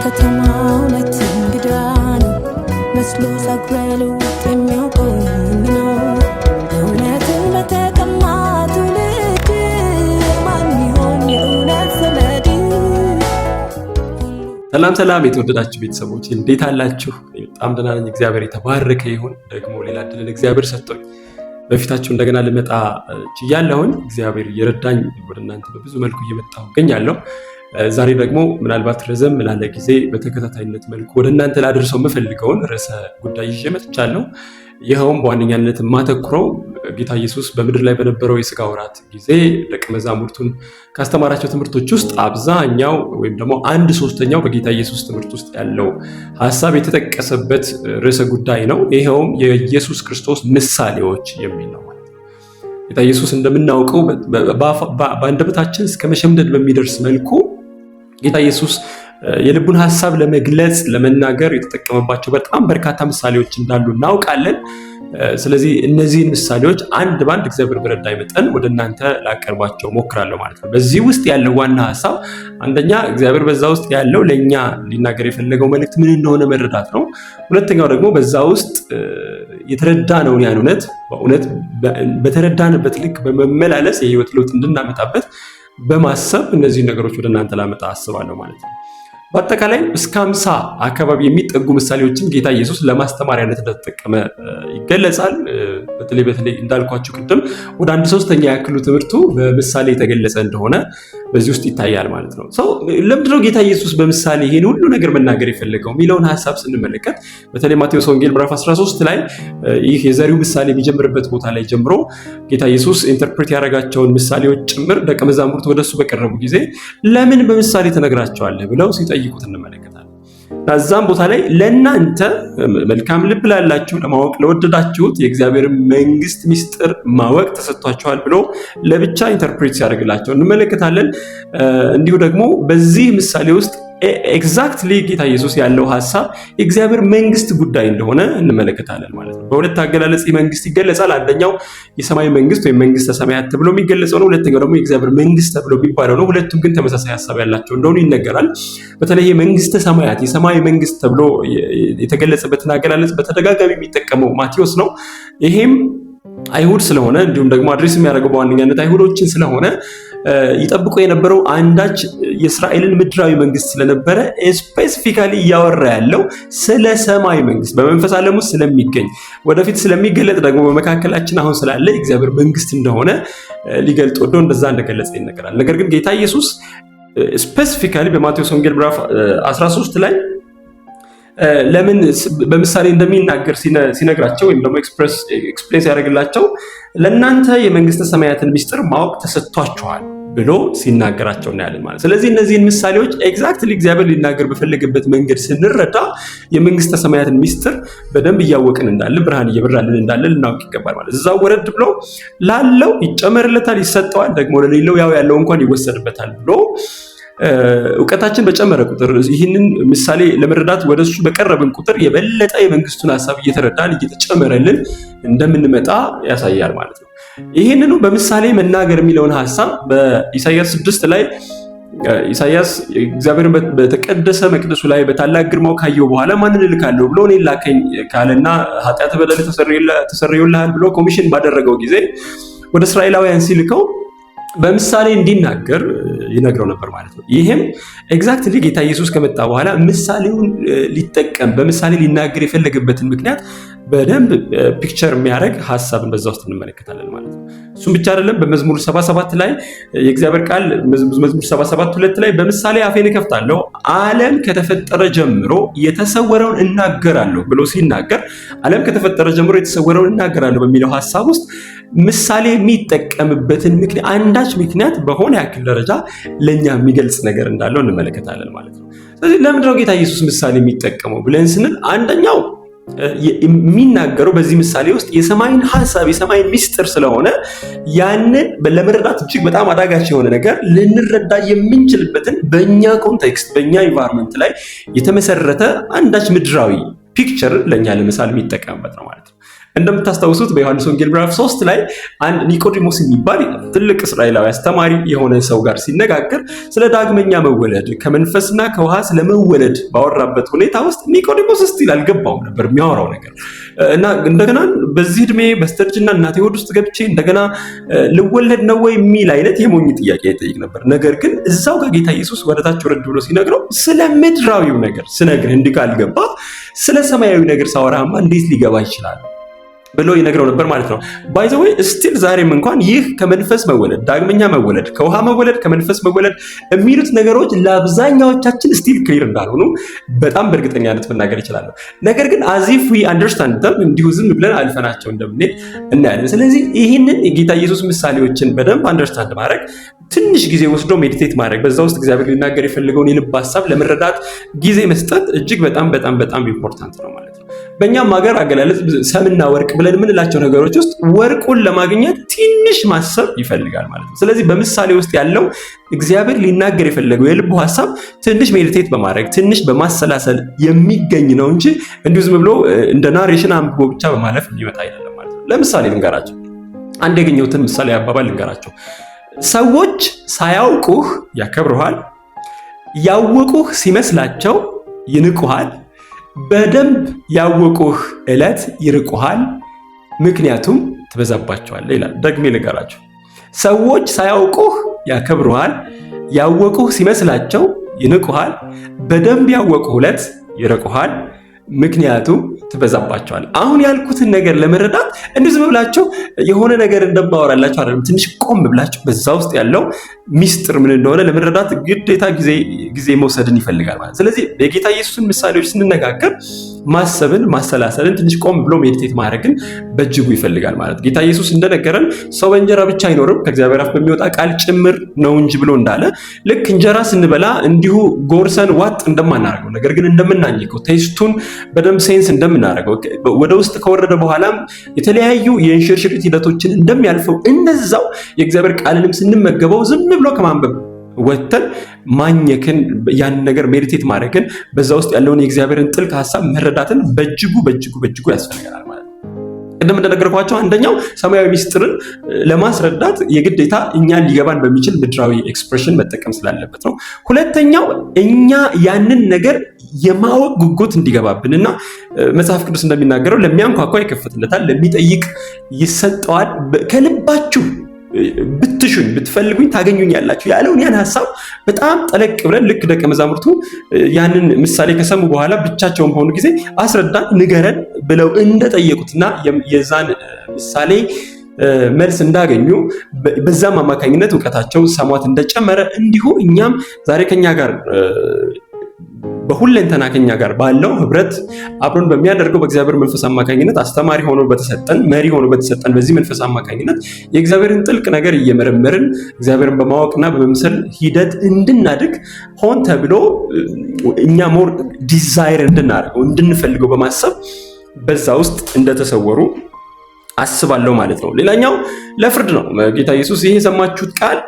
ከተማው ለት እንግዳ ነው መስሎ ሳግረሉ የሚያውቀው ነው እውነትን በተቀማ ትውልድ ማን ይሆን የእውነት ዘመድ? ሰላም የተወደዳችሁ ቤተሰቦች እንዴት አላችሁ? በጣም ደህና ነኝ፣ እግዚአብሔር የተባረከ ይሁን። ደግሞ ሌላ እድልን እግዚአብሔር ሰጥቶኝ በፊታችሁ እንደገና ልመጣ ችያለሁኝ። እግዚአብሔር እየረዳኝ ወደ እናንተ በብዙ መልኩ እየመጣሁ እገኛለሁ። ዛሬ ደግሞ ምናልባት ረዘም ላለ ጊዜ በተከታታይነት መልኩ ወደ እናንተ ላደርሰው የምፈልገውን ርዕሰ ጉዳይ ይዤ መጥቻለሁ። ይኸውም በዋነኛነት የማተኩረው ጌታ ኢየሱስ በምድር ላይ በነበረው የሥጋ ወራት ጊዜ ደቀ መዛሙርቱን ካስተማራቸው ትምህርቶች ውስጥ አብዛኛው ወይም ደግሞ 1/3 በጌታ ኢየሱስ ትምህርት ውስጥ ያለው ሐሳብ የተጠቀሰበት ርዕሰ ጉዳይ ነው። ይኸውም የኢየሱስ ክርስቶስ ምሳሌዎች የሚል ነው ማለት ነው። ጌታ ኢየሱስ እንደምናውቀው በአንደበታችን እስከ መሸምደድ በሚደርስ መልኩ ጌታ ኢየሱስ የልቡን ሐሳብ ለመግለጽ ለመናገር የተጠቀመባቸው በጣም በርካታ ምሳሌዎች እንዳሉ እናውቃለን። ስለዚህ እነዚህን ምሳሌዎች አንድ ባንድ እግዚአብሔር በረዳኝ መጠን ወደ እናንተ ላቀርባቸው ሞክራለሁ ማለት ነው። በዚህ ውስጥ ያለው ዋና ሐሳብ አንደኛ እግዚአብሔር በዛ ውስጥ ያለው ለኛ ሊናገር የፈለገው መልእክት ምን እንደሆነ መረዳት ነው። ሁለተኛው ደግሞ በዛ ውስጥ የተረዳነውን ያን እውነት በእውነት በተረዳንበት ልክ በመመላለስ የህይወት ለውጥ እንድናመጣበት በማሰብ እነዚህ ነገሮች ወደ እናንተ ላመጣ አስባለሁ ማለት ነው። በአጠቃላይ እስከ 50 አካባቢ የሚጠጉ ምሳሌዎችን ጌታ ኢየሱስ ለማስተማሪያነት እንደተጠቀመ ይገለጻል። በተለይ እንዳልኳችሁ ቅድም ወደ 1/3 ያክሉ ትምህርቱ በምሳሌ የተገለጸ እንደሆነ በዚህ ውስጥ ይታያል ማለት ነው። ለምንድነው ጌታ ኢየሱስ በምሳሌ ይሄን ሁሉ ነገር መናገር የፈለገው የሚለውን ሐሳብ ስንመለከት በተለይ ማቴዎስ ወንጌል ምዕራፍ 13 ላይ ይህ የዘሪው ምሳሌ የሚጀምርበት ቦታ ላይ ጀምሮ ጌታ ኢየሱስ ኢንተርፕሬት ያደረጋቸውን ምሳሌዎች ጭምር ደቀ መዛሙርቱ ወደሱ በቀረቡ ጊዜ ለምን በምሳሌ ተነግራቸዋለህ ብለው ሲጠይቁት እንመለከታለን። በዛም ቦታ ላይ ለእናንተ መልካም ልብ ላላችሁ ለማወቅ ለወደዳችሁት የእግዚአብሔር መንግስት ምስጢር ማወቅ ተሰጥቷችኋል ብሎ ለብቻ ኢንተርፕሬት ሲያደርግላቸው እንመለከታለን። እንዲሁ ደግሞ በዚህ ምሳሌ ውስጥ ኤግዛክትሊ ጌታ ኢየሱስ ያለው ሐሳብ የእግዚአብሔር መንግስት ጉዳይ እንደሆነ እንመለከታለን ማለት ነው። በሁለት አገላለጽ መንግስት ይገለጻል። አንደኛው የሰማይ መንግስት ወይም መንግስተ ሰማያት ተብሎ የሚገለጸው ነው። ሁለተኛው ደግሞ የእግዚአብሔር መንግስት ተብሎ የሚባለው ነው። ሁለቱም ግን ተመሳሳይ ሐሳብ ያላቸው እንደሆኑ ይነገራል። በተለይ የመንግስተ ሰማያት የሰማይ መንግስት ተብሎ የተገለጸበትን አገላለጽ በተደጋጋሚ የሚጠቀመው ማቴዎስ ነው። ይሄም አይሁድ ስለሆነ እንዲሁም ደግሞ አድሬስ የሚያደርገው በዋነኛነት አይሁዶችን ስለሆነ ይጠብቁ የነበረው አንዳች የእስራኤልን ምድራዊ መንግስት ስለነበረ ስፔሲፊካሊ እያወራ ያለው ስለ ሰማይ መንግስት በመንፈስ ዓለም ውስጥ ስለሚገኝ ወደፊት ስለሚገለጥ ደግሞ በመካከላችን አሁን ስላለ እግዚአብሔር መንግስት እንደሆነ ሊገልጥ ወዶ እንደዛ እንደገለጸ ይነገራል። ነገር ግን ጌታ ኢየሱስ ስፔሲፊካሊ በማቴዎስ ወንጌል ምዕራፍ 13 ላይ ለምን በምሳሌ እንደሚናገር ሲነግራቸው ወይም ደግሞ ኤክስፕሌን ያደርግላቸው ለእናንተ የመንግስተ ሰማያትን ምስጢር ማወቅ ተሰጥቷችኋል ብሎ ሲናገራቸው እናያለን ማለት። ስለዚህ እነዚህን ምሳሌዎች ኤግዛክትሊ እግዚአብሔር ሊናገር በፈለገበት መንገድ ስንረዳ የመንግስተ ሰማያትን ምስጢር በደንብ እያወቅን እንዳለ ብርሃን እየበራልን እንዳለ ልናውቅ ይገባል ማለት። እዛው ወረድ ብሎ ላለው ይጨመርለታል፣ ይሰጠዋል፣ ደግሞ ለሌለው ያው ያለው እንኳን ይወሰድበታል ብሎ እውቀታችን በጨመረ ቁጥር ይህንን ምሳሌ ለመረዳት ወደሱ በቀረብን ቁጥር የበለጠ የመንግስቱን ሐሳብ እየተረዳን እየተጨመረልን እንደምንመጣ ያሳያል ማለት ነው። ይህንኑ በምሳሌ መናገር የሚለውን ሐሳብ በኢሳይያስ 6 ላይ ኢሳይያስ እግዚአብሔርን በተቀደሰ መቅደሱ ላይ በታላቅ ግርማው ካየው በኋላ ማንን እልካለሁ ብሎ እኔን ላከኝ ካለና ኃጢአት በደል ተሰርዮልሃል ብሎ ኮሚሽን ባደረገው ጊዜ ወደ እስራኤላውያን ሲልከው በምሳሌ እንዲናገር ይነግረው ነበር ማለት ነው። ይሄም ኤግዛክትሊ ጌታ ኢየሱስ ከመጣ በኋላ ምሳሌውን ሊጠቀም በምሳሌ ሊናገር የፈለገበትን ምክንያት በደንብ ፒክቸር የሚያደርግ ሐሳብን በዛ ውስጥ እንመለከታለን ማለት ነው። እሱም ብቻ አይደለም። በመዝሙር 77 ላይ የእግዚአብሔር ቃል መዝሙር 77:2 ላይ በምሳሌ አፌን እከፍታለሁ ዓለም ከተፈጠረ ጀምሮ የተሰወረውን እናገራለሁ ብሎ ሲናገር ዓለም ከተፈጠረ ጀምሮ የተሰወረውን እናገራለሁ በሚለው ሐሳብ ውስጥ ምሳሌ የሚጠቀምበትን ምክንያት አንዳች ምክንያት በሆነ ያክል ደረጃ ለኛ የሚገልጽ ነገር እንዳለው እንመለከታለን ማለት ነው። ስለዚህ ለምንድነው ጌታ ኢየሱስ ምሳሌ የሚጠቀመው ብለን ስንል አንደኛው የሚናገረው በዚህ ምሳሌ ውስጥ የሰማይን ሐሳብ የሰማይን ምስጢር ስለሆነ ያንን ለመረዳት እጅግ በጣም አዳጋች የሆነ ነገር ልንረዳ የምንችልበትን በእኛ ኮንቴክስት በእኛ ኢንቫይሮንመንት ላይ የተመሰረተ አንዳች ምድራዊ ፒክቸር ለኛ ለምሳሌ የሚጠቀምበት ነው ማለት ነው። እንደምታስታውሱት በዮሐንስ ወንጌል ምዕራፍ 3 ላይ አንድ ኒቆዲሞስ የሚባል ትልቅ እስራኤላዊ አስተማሪ የሆነ ሰው ጋር ሲነጋገር ስለ ዳግመኛ መወለድ ከመንፈስና ከውሃ ስለመወለድ ባወራበት ሁኔታ ውስጥ ኒቆዲሞስ ስቲል አልገባውም ነበር የሚያወራው ነገር እና እንደገና በዚህ እድሜ በስተርጅና እናቴ ሆድ ውስጥ ገብቼ እንደገና ልወለድ ነው ወይ የሚል አይነት የሞኝ ጥያቄ ይጠይቅ ነበር። ነገር ግን እዛው ጋር ጌታ ኢየሱስ ወደታች ወረድ ብሎ ሲነግረው ስለ ምድራዊው ነገር ስነግርህ እንዲህ ካልገባ ስለ ሰማያዊ ነገር ሳወራማ እንዴት ሊገባ ይችላል ብሎ ይነግረው ነበር ማለት ነው። ባይ ዘ ዌይ ስቲል ዛሬም እንኳን ይህ ከመንፈስ መወለድ፣ ዳግመኛ መወለድ፣ ከውሃ መወለድ፣ ከመንፈስ መወለድ የሚሉት ነገሮች ለአብዛኛዎቻችን ስቲል ክሊር እንዳልሆኑ በጣም በእርግጠኛነት መናገር ይችላለሁ። ነገር ግን as if we understand them እንዲሁ ዝም ብለን አልፈናቸው እንደምንሄድ እናያለን። ስለዚህ ይህንን የጌታ ኢየሱስ ምሳሌዎችን በደንብ አንደርስታንድ ማድረግ፣ ትንሽ ጊዜ ወስዶ ሜዲቴት ማድረግ፣ በዛ ውስጥ እግዚአብሔር ሊናገር የፈለገውን የልብ ሐሳብ ለመረዳት ጊዜ መስጠት እጅግ በጣም ኢምፖርታንት ነው ማለት ነው። በእኛም ሀገር አገላለጽ ሰምና ወርቅ ብለን የምንላቸው ነገሮች ውስጥ ወርቁን ለማግኘት ትንሽ ማሰብ ይፈልጋል ማለት ነው። ስለዚህ በምሳሌ ውስጥ ያለው እግዚአብሔር ሊናገር የፈለገው የልቡ ሐሳብ ትንሽ ሜዲቴት በማድረግ ትንሽ በማሰላሰል የሚገኝ ነው እንጂ እንዲሁ ዝም ብሎ እንደ ናሬሽን አንብቦ ብቻ በማለፍ የሚመጣ አይደለም ማለት ነው። ለምሳሌ ልንገራቸው፣ አንድ ያገኘሁትን ምሳሌ አባባል ልንገራቸው። ሰዎች ሳያውቁህ ያከብሩሃል፣ ያወቁህ ሲመስላቸው ይንቁሃል፣ በደንብ ያወቁህ ዕለት ይርቁሃል፣ ምክንያቱም ትበዛባቸዋለህ ይላል። ደግሜ ልንገራቸው። ሰዎች ሳያውቁህ ያከብሩሃል፣ ያወቁህ ሲመስላቸው ይንቁሃል፣ በደንብ ያወቁህ ዕለት ይርቁሃል፣ ምክንያቱም ትበዛባቸዋል። አሁን ያልኩትን ነገር ለመረዳት እንደዚህ ብላችሁ የሆነ ነገር እንደማወራላችሁ አይደለም። ትንሽ ቆም ብላችሁ በዛ ውስጥ ያለው ሚስጥር ምን እንደሆነ ለመረዳት ግዴታ ጊዜ መውሰድን ይፈልጋል ማለት። ስለዚህ የጌታ ኢየሱስን ምሳሌዎች ስንነጋገር ማሰብን፣ ማሰላሰልን፣ ትንሽ ቆም ብሎ ሜዲቴት ማድረግን በእጅጉ ይፈልጋል ማለት። ጌታ ኢየሱስ እንደነገረን ሰው በእንጀራ ብቻ አይኖርም ከእግዚአብሔር አፍ በሚወጣ ቃል ጭምር ነው እንጂ ብሎ እንዳለ ልክ እንጀራ ስንበላ እንዲሁ ጎርሰን ዋጥ እንደማናደርገው ነገር ግን እንደምናኝከው ቴስቱን በደንብ ሴንስ እንደምናደርገው ወደ ውስጥ ከወረደ በኋላም የተለያዩ የእንሽርሽሪት ሂደቶችን እንደሚያልፈው እንደዛው የእግዚአብሔር ቃልንም ስንመገበው ዝም ብሎ ከማንበብ ወተን ማኘክን ያን ነገር ሜዲቴት ማድረግን በዛ ውስጥ ያለውን የእግዚአብሔርን ጥልቅ ሐሳብ መረዳትን በእጅጉ ያስፈልጋል ማለት ነው። ቅድም እንደነገርኳቸው አንደኛው ሰማያዊ ሚስጥርን ለማስረዳት የግዴታ እኛን ሊገባን በሚችል ምድራዊ ኤክስፕሬሽን መጠቀም ስላለበት ነው። ሁለተኛው እኛ ያንን ነገር የማወቅ ጉጉት እንዲገባብንና መጽሐፍ ቅዱስ እንደሚናገረው ለሚያንኳኳ ይከፈትለታል፣ ለሚጠይቅ ይሰጠዋል፣ ከልባችሁ ብትሹኝ ብትፈልጉኝ ታገኙኛላችሁ ያለውን ያን ሐሳብ በጣም ጠለቅ ብለን ልክ ደቀ መዛሙርቱ ያንን ምሳሌ ከሰሙ በኋላ ብቻቸውን በሆኑ ጊዜ አስረዳን፣ ንገረን ብለው እንደጠየቁትና የዛን ምሳሌ መልስ እንዳገኙ በዛም አማካኝነት ዕውቀታቸው ሰሟት እንደጨመረ እንዲሁ እኛም ዛሬ ከኛ ጋር በሁለንተና ከኛ ጋር ባለው ህብረት አብሮን በሚያደርገው በእግዚአብሔር መንፈስ አማካኝነት አስተማሪ ሆኖ በተሰጠን መሪ ሆኖ በተሰጠን በዚህ መንፈስ አማካኝነት የእግዚአብሔርን ጥልቅ ነገር እየመረመርን እግዚአብሔርን በማወቅና በመምሰል ሂደት እንድናድግ ሆን ተብሎ እኛ ሞር ዲዛይር እንድናደርገው እንድንፈልገው በማሰብ በዛ ውስጥ እንደተሰወሩ አስባለሁ ማለት ነው። ሌላኛው ለፍርድ ነው። ጌታ ኢየሱስ ይሄ የሰማችሁት ቃል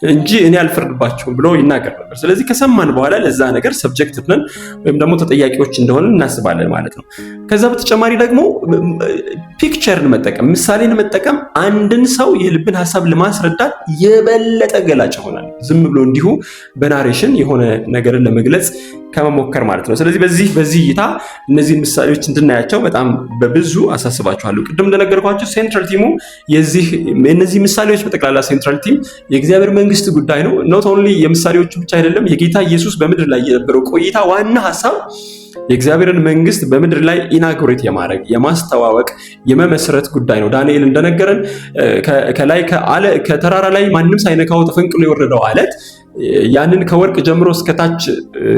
እንጂ እኔ አልፈርድባችሁም ብሎ ይናገር ነበር። ስለዚህ ከሰማን በኋላ ለዛ ነገር ሰብጀክቲቭ ነን ወይም ደግሞ ተጠያቂዎች እንደሆነ እናስባለን ማለት ነው። ከዛ በተጨማሪ ደግሞ ፒክቸርን መጠቀም፣ ምሳሌን መጠቀም አንድን ሰው የልብን ሐሳብ ለማስረዳት የበለጠ ገላጭ ይሆናል። ዝም ብሎ እንዲሁ በናሬሽን የሆነ ነገርን ለመግለጽ ከመሞከር ማለት ነው። ስለዚህ በዚህ እይታ እነዚህን ምሳሌዎች እንድናያቸው በጣም በብዙ አሳስባችኋለሁ። ቅድም እንደነገርኳችሁ ሴንትራል ቲሙ የነዚህ ምሳሌዎች በጠቅላላ ሴንትራል ቲም የእግዚአብሔር መንግስት ጉዳይ ነው። ኖት ኦንሊ የምሳሌዎቹ ብቻ አይደለም። የጌታ ኢየሱስ በምድር ላይ የነበረው ቆይታ ዋና ሐሳብ የእግዚአብሔርን መንግስት በምድር ላይ ኢናጉሬት የማድረግ የማስተዋወቅ የመመስረት ጉዳይ ነው። ዳንኤል እንደነገረን ከላይ ከተራራ ላይ ማንም ሳይነካው ተፈንቅሎ የወረደው አለት ያንን ከወርቅ ጀምሮ እስከታች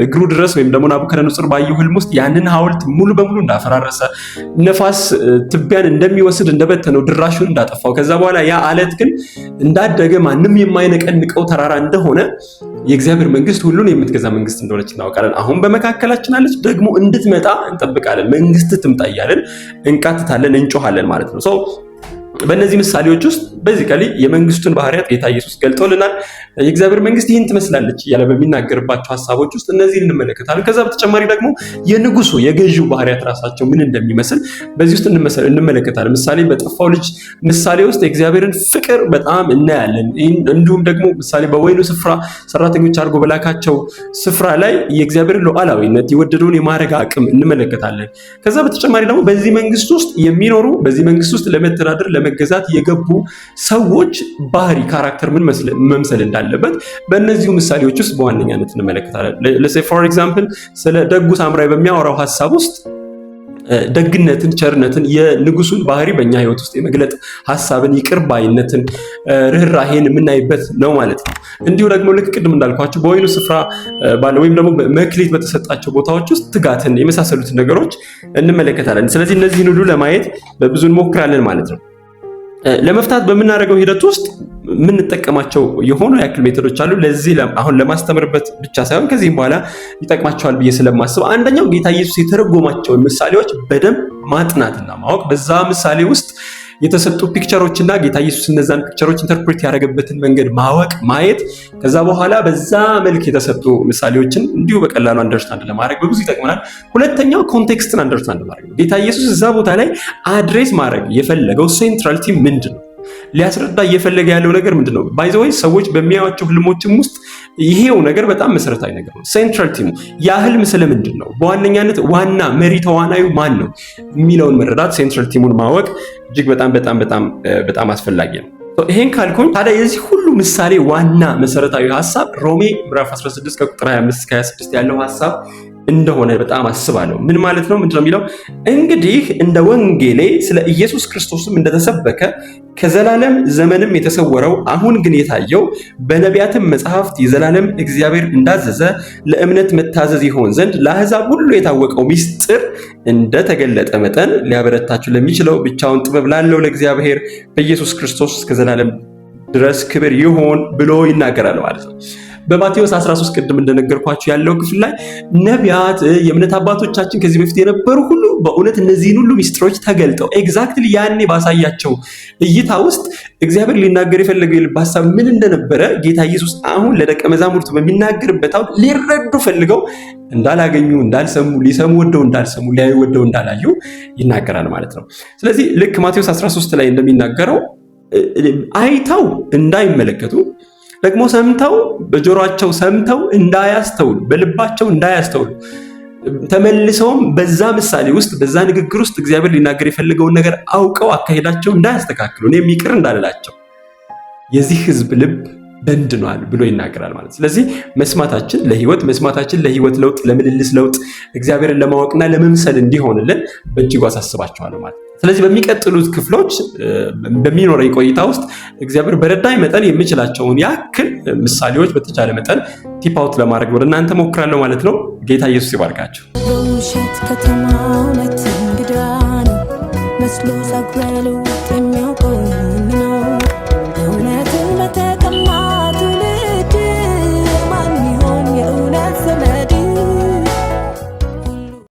እግሩ ድረስ ወይም ደግሞ ናቡከደነፆር ባየው ህልም ውስጥ ያንን ሐውልት ሙሉ በሙሉ እንዳፈራረሰ፣ ነፋስ ትቢያን እንደሚወስድ እንደበተነው፣ ድራሹን እንዳጠፋው፣ ከዛ በኋላ ያ አለት ግን እንዳደገ ማንም የማይነቀንቀው ተራራ እንደሆነ የእግዚአብሔር መንግስት ሁሉን የምትገዛ መንግስት እንደሆነች እናውቃለን። አሁን በመካከላችን አለች፣ ደግሞ እንድትመጣ እንጠብቃለን። መንግስት ትምጣ እያለን እንቃትታለን፣ እንጮሃለን ማለት ነው። በእነዚህ ምሳሌዎች ውስጥ ቤዚካሊ የመንግስቱን ባህሪያት ጌታ ኢየሱስ ገልጦልናል። የእግዚአብሔር መንግስት ይህን ትመስላለች እያለ በሚናገርባቸው ሀሳቦች ውስጥ እነዚህን እንመለከታለን። ከዛ በተጨማሪ ደግሞ የንጉሱ የገዢው ባህሪያት ራሳቸው ምን እንደሚመስል በዚህ ውስጥ እንመለከታለን። ምሳሌ በጠፋው ልጅ ምሳሌ ውስጥ የእግዚአብሔርን ፍቅር በጣም እናያለን። እንዲሁም ደግሞ ምሳሌ በወይኑ ስፍራ ሰራተኞች አድርጎ በላካቸው ስፍራ ላይ የእግዚአብሔርን ሉዓላዊነት የወደደውን የማድረግ አቅም እንመለከታለን። ከዛ በተጨማሪ ደግሞ በዚህ መንግስት ውስጥ የሚኖሩ በዚህ መንግስት ውስጥ ለመተዳደር ለመገዛት የገቡ ሰዎች ባህሪ ካራክተር ምን መምሰል እንዳለበት በእነዚሁ ምሳሌዎች ውስጥ በዋነኛነት እንመለከታለን። ፎር ኤግዛምፕል ስለ ደጉ ሳምራዊ በሚያወራው ሀሳብ ውስጥ ደግነትን፣ ቸርነትን፣ የንጉሱን ባህሪ በእኛ ህይወት ውስጥ የመግለጥ ሀሳብን፣ ይቅር ባይነትን፣ ርህራሄን የምናይበት ነው ማለት ነው። እንዲሁ ደግሞ ልክ ቅድም እንዳልኳቸው በወይኑ ስፍራ ባለ ወይም ደግሞ መክሊት በተሰጣቸው ቦታዎች ውስጥ ትጋትን የመሳሰሉትን ነገሮች እንመለከታለን። ስለዚህ እነዚህን ሁሉ ለማየት በብዙ እንሞክራለን ማለት ነው። ለመፍታት በምናደርገው ሂደት ውስጥ የምንጠቀማቸው የሆኑ ያክል ሜቶዶች አሉ። ለዚህ አሁን ለማስተምርበት ብቻ ሳይሆን ከዚህም በኋላ ይጠቅማቸዋል ብዬ ስለማስብ አንደኛው ጌታ ኢየሱስ የተረጎማቸውን ምሳሌዎች በደንብ ማጥናትና ማወቅ፣ በዛ ምሳሌ ውስጥ የተሰጡ ፒክቸሮችና ጌታ ኢየሱስ እነዛን ፒክቸሮች ኢንተርፕሬት ያደረገበትን መንገድ ማወቅ፣ ማየት፣ ከዛ በኋላ በዛ መልክ የተሰጡ ምሳሌዎችን እንዲሁ በቀላሉ አንደርስታንድ ለማድረግ በብዙ ይጠቅመናል። ሁለተኛው ኮንቴክስትን አንደርስታንድ ማድረግ ነው። ጌታ ኢየሱስ እዛ ቦታ ላይ አድሬስ ማድረግ የፈለገው ሴንትራል ቲም ምንድን ነው? ሊያስረዳ እየፈለገ ያለው ነገር ምንድን ነው? ባይ ዘ ወይ ሰዎች በሚያዩዋቸው ህልሞችም ውስጥ ይሄው ነገር በጣም መሰረታዊ ነገር ነው። ሴንትራል ቲሙ ያ ህልም ስለምንድን ነው፣ በዋነኛነት ዋና መሪ ተዋናዩ ማን ነው የሚለውን መረዳት፣ ሴንትራል ቲሙን ማወቅ እጅግ በጣም አስፈላጊ ነው። ይሄን ካልኩኝ ታዲያ የዚህ ሁሉ ምሳሌ ዋና መሰረታዊ ሐሳብ ሮሜ ምዕራፍ 16 ከቁጥር 25 እስከ 26 ያለው ሐሳብ እንደሆነ በጣም አስባለሁ። ምን ማለት ነው? ምንድነው የሚለው? እንግዲህ እንደ ወንጌሌ ስለ ኢየሱስ ክርስቶስም እንደተሰበከ ከዘላለም ዘመንም የተሰወረው አሁን ግን የታየው በነቢያትም መጽሐፍት የዘላለም እግዚአብሔር እንዳዘዘ ለእምነት መታዘዝ ይሆን ዘንድ ለአሕዛብ ሁሉ የታወቀው ምስጢር እንደተገለጠ መጠን ሊያበረታችሁ ለሚችለው ብቻውን ጥበብ ላለው ለእግዚአብሔር በኢየሱስ ክርስቶስ እስከ ዘላለም ድረስ ክብር ይሁን ብሎ ይናገራል ማለት ነው። በማቴዎስ 13 ቅድም እንደነገርኳችሁ ያለው ክፍል ላይ ነቢያት፣ የእምነት አባቶቻችን ከዚህ በፊት የነበሩ ሁሉ በእውነት እነዚህን ሁሉ ሚስጥሮች ተገልጠው ኤግዛክትሊ ያኔ ባሳያቸው እይታ ውስጥ እግዚአብሔር ሊናገር የፈለገው የልብ ሐሳብ ምን እንደነበረ ጌታ ኢየሱስ አሁን ለደቀ መዛሙርቱ በሚናገርበት አውድ ሊረዱ ፈልገው እንዳላገኙ፣ እንዳልሰሙ፣ ሊሰሙ ወደው እንዳልሰሙ፣ ሊያዩ ወደው እንዳላዩ ይናገራል ማለት ነው። ስለዚህ ልክ ማቴዎስ 13 ላይ እንደሚናገረው አይተው እንዳይመለከቱ ደግሞ ሰምተው በጆሮአቸው ሰምተው እንዳያስተውሉ በልባቸው እንዳያስተውሉ ተመልሰውም በዛ ምሳሌ ውስጥ በዛ ንግግር ውስጥ እግዚአብሔር ሊናገር የፈለገውን ነገር አውቀው አካሄዳቸው እንዳያስተካክሉ እኔም ይቅር እንዳልላቸው የዚህ ሕዝብ ልብ ደንድኗል ብሎ ይናገራል ማለት። ስለዚህ መስማታችን ለህይወት ለውጥ፣ ለምልልስ ለውጥ፣ እግዚአብሔርን ለማወቅና ለመምሰል እንዲሆንልን በእጅጉ አሳስባቸዋለሁ ማለት። ስለዚህ በሚቀጥሉት ክፍሎች በሚኖረኝ ቆይታ ውስጥ እግዚአብሔር በረዳኝ መጠን የምችላቸውን ያክል ምሳሌዎች በተቻለ መጠን ቲፕ አውት ለማድረግ ወደ እናንተ ሞክራለሁ ማለት ነው። ጌታ ኢየሱስ ይባርካችሁ። በውሸት ከተማ እውነት እንግዳ ነው መስሎ ሳጉረለው